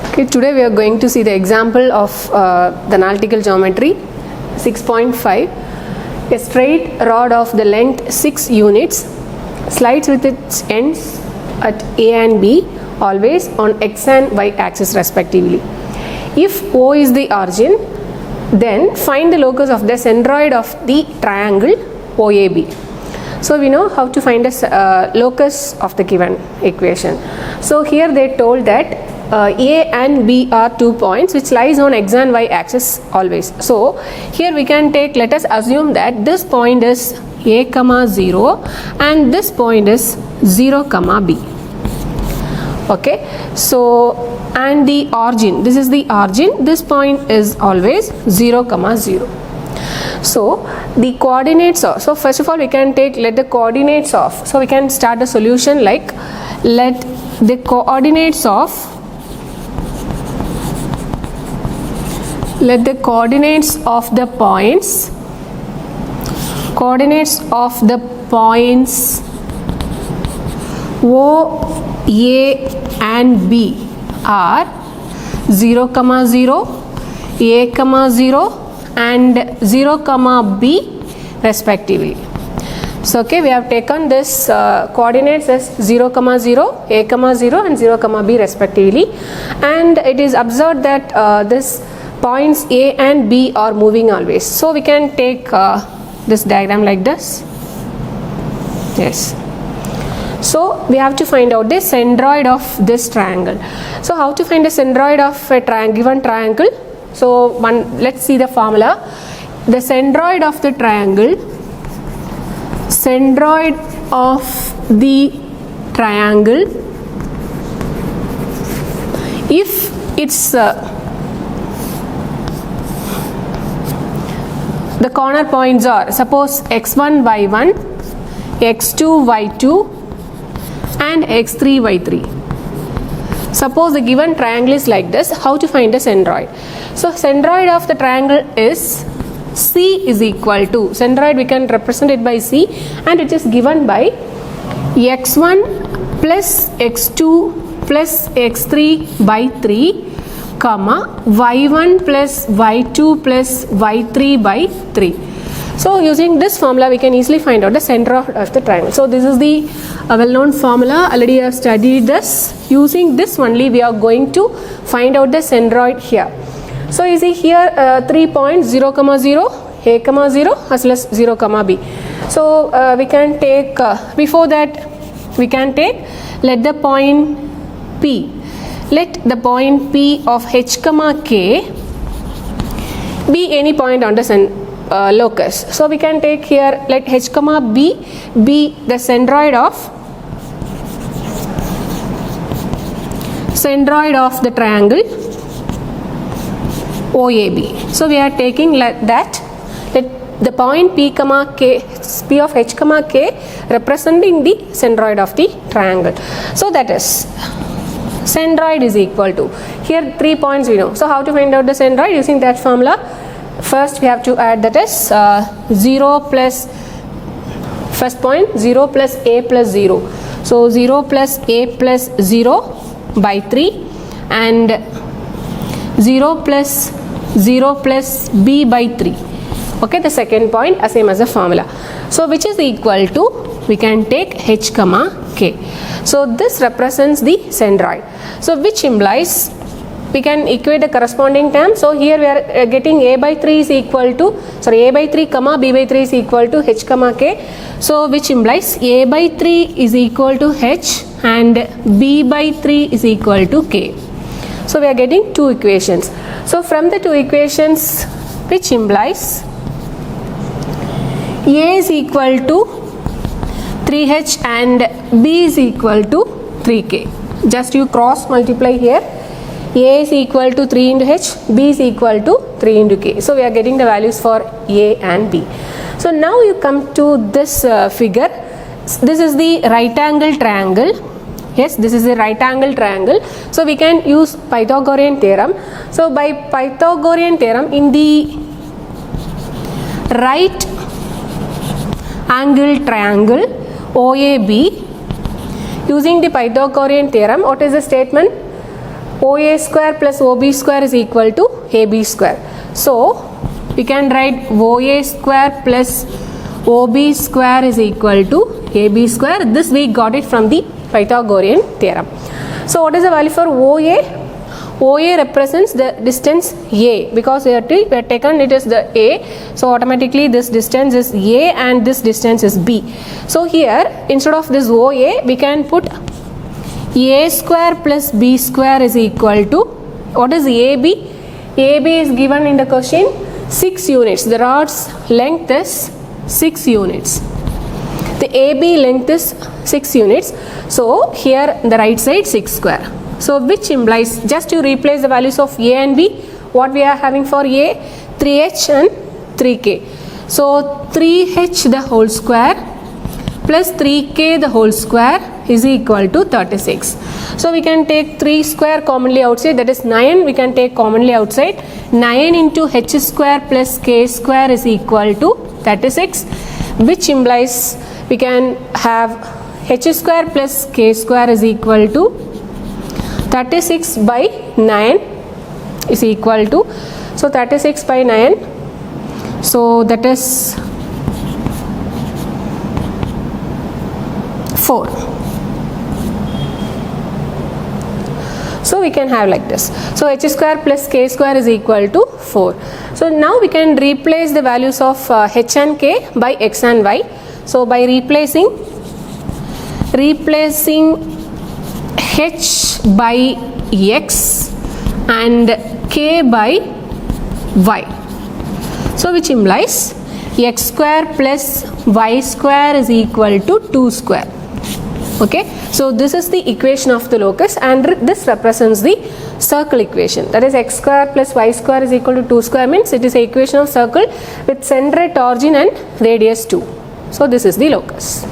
Okay, today we are going to see the example of the analytical geometry 6.5. A straight rod of the length 6 units slides with its ends at A and B always on x and y axis respectively. If O is the origin, then find the locus of the centroid of the triangle OAB. So we know how to find the locus of the given equation. So here they told that A and B are 2 points which lies on x and y axis always. So here we can take, let us assume that this point is A comma 0 and this point is 0 comma B. Okay, so and the origin, this is the origin, this point is always 0 comma 0. So the coordinates of, so first of all we can take, let the coordinates of, so we can start the solution like, let the coordinates of the points O, A and B are 0 comma 0, A comma 0 and 0 comma B respectively. So okay, we have taken this coordinates as 0 comma 0, A comma 0 and 0 comma B respectively, and it is observed that this points A and B are moving always. So we can take this diagram like this. Yes. So we have to find out the centroid of this triangle. So how to find the centroid of a given triangle? So let's see the formula. The centroid of the triangle, if it's the corner points are, suppose x1 y1, x2 y2 and x3 y3. Suppose the given triangle is like this, how to find the centroid? So centroid of the triangle is C is equal to, centroid we can represent it by C, and it is given by x1 plus x2 plus x3 by 3 comma y1 plus y2 plus y3 by 3. So using this formula we can easily find out the centroid of the triangle. So this is the well-known formula, already I have studied this. Using this only we are going to find out the centroid here. So you see here 3 points 0 comma 0, A comma 0 as well as 0 comma B. So we can take, before that we can take, let the point P of H comma K be any point on the locus. So we can take here, let H comma B be the centroid of the triangle OAB. So we are taking let the point P of H comma K representing the centroid of the triangle. So that is centroid is equal to, here 3 points we know. So how to find out the centroid? Using that formula, first we have to add, that is 0 plus, first point 0 plus A plus 0. So 0 plus A plus 0 by 3 and 0 plus B by 3. Okay, the second point same as the formula. So which is equal to, we can take H comma K. So this represents the centroid. So which implies, we can equate the corresponding term. So here we are getting A by 3 is equal to, A by 3 comma B by 3 is equal to H comma K. So which implies A by 3 is equal to H and B by 3 is equal to K. So we are getting two equations. So from the two equations, which implies A is equal to 3H and B is equal to 3K. Just you cross multiply here. A is equal to 3 into H, B is equal to 3 into K. So we are getting the values for A and B. So now you come to this figure. This is the right angle triangle. Yes, this is a right angle triangle. So we can use Pythagorean theorem. So by Pythagorean theorem, in the right angle triangle OAB, using the Pythagorean theorem, what is the statement? OA square plus OB square is equal to AB square. So we can write OA square plus OB square is equal to AB square. This we got it from the Pythagorean theorem. So what is the value for OA? OA represents the distance A, because we have taken it as the A, so automatically this distance is A and this distance is B. So here instead of this OA we can put A square plus B square is equal to, what is AB? AB is given in the question 6 units. The rod's length is 6 units. The AB length is 6 units. So here the right side 6 square. So which implies, just to replace the values of A and B, what we are having for A? 3h and 3k. So 3h the whole square plus 3k the whole square is equal to 36. So we can take 3 square commonly outside, that is 9 we can take commonly outside. 9 into h square plus k square is equal to 36, which implies we can have h square plus k square is equal to 36 by 9 is equal to, so 36 by 9, so that is 4. So we can have like this. So h square plus k square is equal to 4. So now we can replace the values of h and k by x and y. So by replacing h by x and k by y. So which implies x square plus y square is equal to 2 square. Okay, so this is the equation of the locus and this represents the circle equation. That is x square plus y square is equal to 2 square, means it is an equation of circle with center at origin and radius 2. So this is the locus.